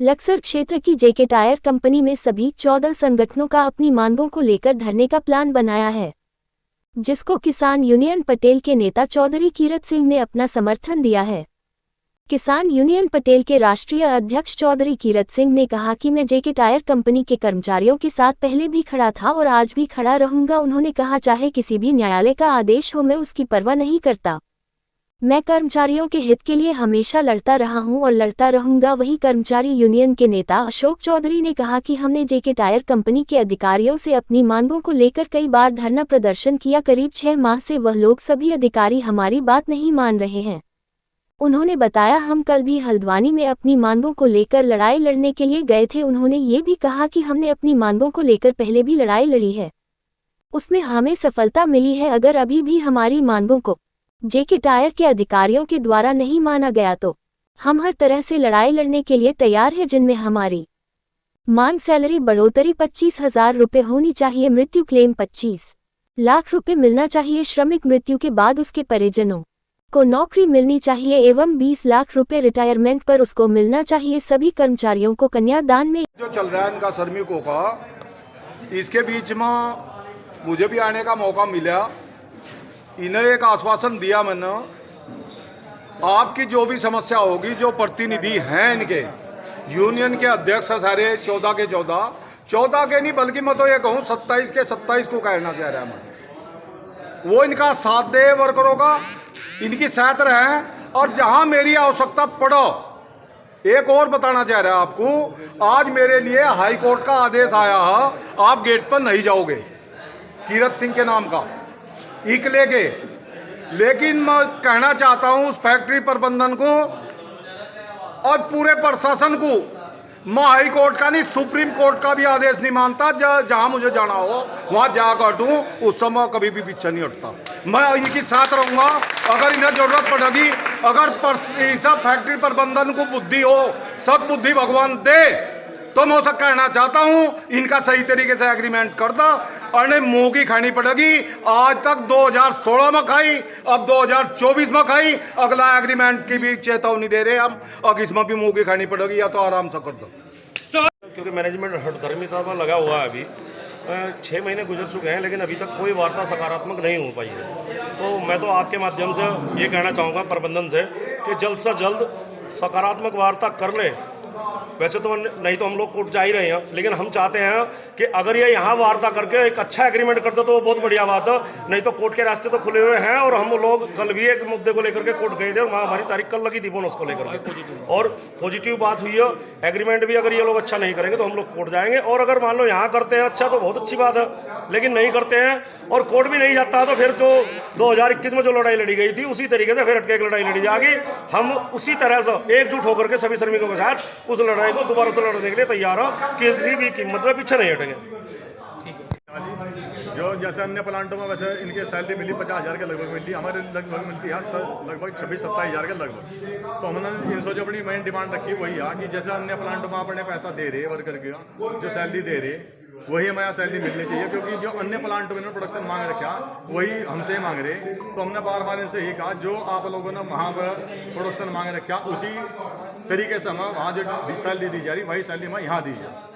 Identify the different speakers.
Speaker 1: लक्सर क्षेत्र की जेके tyre company में सभी 14 संगठनों का अपनी मांगों को लेकर धरने का प्लान बनाया है, जिसको किसान यूनियन पटेल के नेता चौधरी कीरत सिंह ने अपना समर्थन दिया है। किसान यूनियन पटेल के राष्ट्रीय अध्यक्ष चौधरी कीरत सिंह ने कहा कि मैं जेके टायर कंपनी के कर्मचारियों के साथ पहले भी खड़ा था और आज भी खड़ा रहूंगा। उन्होंने कहा, चाहे किसी भी न्यायालय का आदेश हो, मैं उसकी परवाह नहीं करता। मैं कर्मचारियों के हित के लिए हमेशा लड़ता रहा हूं और लड़ता रहूंगा। वहीं कर्मचारी यूनियन के नेता अशोक चौधरी ने कहा कि हमने जेके टायर कंपनी के अधिकारियों से अपनी मांगों को लेकर कई बार धरना प्रदर्शन किया। करीब 6 माह से वह लोग सभी अधिकारी हमारी बात नहीं मान रहे हैं। उन्होंने बताया, हम कल भी हल्द्वानी में अपनी मांगों को लेकर लड़ाई लड़ने के लिए गए थे। उन्होंने ये भी कहा कि हमने अपनी मांगों को लेकर पहले भी लड़ाई लड़ी है, उसमें हमें सफलता मिली है। अगर अभी भी हमारी मांगों को जेके टायर के अधिकारियों के द्वारा नहीं माना गया तो हम हर तरह से लड़ाई लड़ने के लिए तैयार हैं, जिनमें हमारी मांग सैलरी बढ़ोतरी 25,000 रुपये होनी चाहिए, मृत्यु क्लेम 25 लाख रुपये मिलना चाहिए, श्रमिक मृत्यु के बाद उसके परिजनों को नौकरी मिलनी चाहिए एवं 20 लाख रुपये रिटायरमेंट पर उसको मिलना चाहिए। सभी कर्मचारियों को कन्यादान में
Speaker 2: जो चल रहा है इनका श्रमिकों का, इसके बीच में मुझे भी आने का मौका मिला। इन्हें एक आश्वासन दिया मैंने, आपकी जो भी समस्या होगी, जो प्रतिनिधि हैं इनके यूनियन के अध्यक्ष सारे 14 के 14 के नहीं, बल्कि मैं तो ये कहूँ 27 के 27 को कहना चाह रहा मैं, वो इनका साथ दे, वर्करों का इनकी साथ रहे। और जहां मेरी आवश्यकता पड़ो, एक और बताना चाह रहा आपको, आज मेरे लिए हाई कोर्ट का आदेश आया है, आप गेट पर नहीं जाओगे कीरत सिंह के नाम का इक लेके। लेकिन मैं कहना चाहता हूं उस फैक्ट्री प्रबंधन को और पूरे प्रशासन को, मैं हाई कोर्ट का नहीं, सुप्रीम कोर्ट का भी आदेश नहीं मानता। जहां मुझे जाना हो वहां जाकर हटूं, उस समय कभी भी पीछे नहीं हटता। मैं इनके साथ रहूंगा। अगर इन्हें जरूरत पड़ेगी, अगर ऐसा फैक्ट्री प्रबंधन को बुद्धि हो, सद्बुद्धि भगवान दे, तो मैं उसे कहना चाहता हूं इनका सही तरीके से एग्रीमेंट कर दो। और मुंह की खानी पड़ेगी। आज तक 2016 में खाई, अब 2024 में खाई, अगला एग्रीमेंट की भी चेतावनी दे रहे हम। अब इसमें भी मुंह की खानी पड़ेगी, या तो आराम से कर दो।
Speaker 3: क्योंकि मैनेजमेंट हठधर्मिता में लगा हुआ है। अभी 6 महीने गुजर चुके हैं, लेकिन अभी तक कोई वार्ता सकारात्मक नहीं हो पाई है। तो मैं तो आपके माध्यम से ये कहना चाहूँगा प्रबंधन से कि जल्द से जल्द सकारात्मक वार्ता कर ले। वैसे तो नहीं तो हम लोग कोर्ट जा ही रहे हैं, लेकिन हम चाहते हैं कि अगर ये यहाँ वार्ता करके एक अच्छा एग्रीमेंट कर दो तो बहुत बढ़िया बात है। नहीं तो कोर्ट के रास्ते तो खुले हुए हैं। और हम लोग कल भी एक मुद्दे को लेकर के कोर्ट गए थे, और वहाँ हमारी तारीख कल लगी थी बोनस को लेकर के, और पॉजिटिव बात हुई है। एग्रीमेंट भी अगर ये लोग अच्छा नहीं करेंगे तो हम लोग कोर्ट जाएंगे। और अगर मान लो यहाँ करते हैं अच्छा तो बहुत अच्छी बात है, लेकिन नहीं करते हैं और कोर्ट भी नहीं जाता तो फिर जो 2021 में जो लड़ाई लड़ी गई थी उसी तरीके से फिर हटके एक लड़ाई लड़ी जाएगी। हम उसी तरह से एकजुट होकर के सभी श्रमिकों के साथ उस लड़ाई को दोबारा से लड़ने के लिए तैयार हो, किसी भी कीमत में पीछे नहीं हटेंगे।
Speaker 4: जो जैसे अन्य प्लांटों में वैसे इनके सैलरी मिली 50,000 के लगभग मिलती है, हमारे लगभग मिलती है लगभग 26-27 हज़ार के लगभग। तो हमने इनसे जो अपनी मेन डिमांड रखी वही है कि जैसे अन्य प्लांटों में अपने पैसा दे रहे वर्कर के जो सैलरी दे रहे, वही हमें सैलरी मिलनी चाहिए। क्योंकि जो अन्य प्लांटों में प्रोडक्शन मांग रखा वही हमसे मांग रहे। तो हमने बार बार इनसे यही कहा, जो आप लोगों ने वहाँ पर प्रोडक्शन मांग रखा उसी तरीके से हमें वहाँ जो सैलरी दी जा रही वही सैलरी हमें यहाँ दी जाए।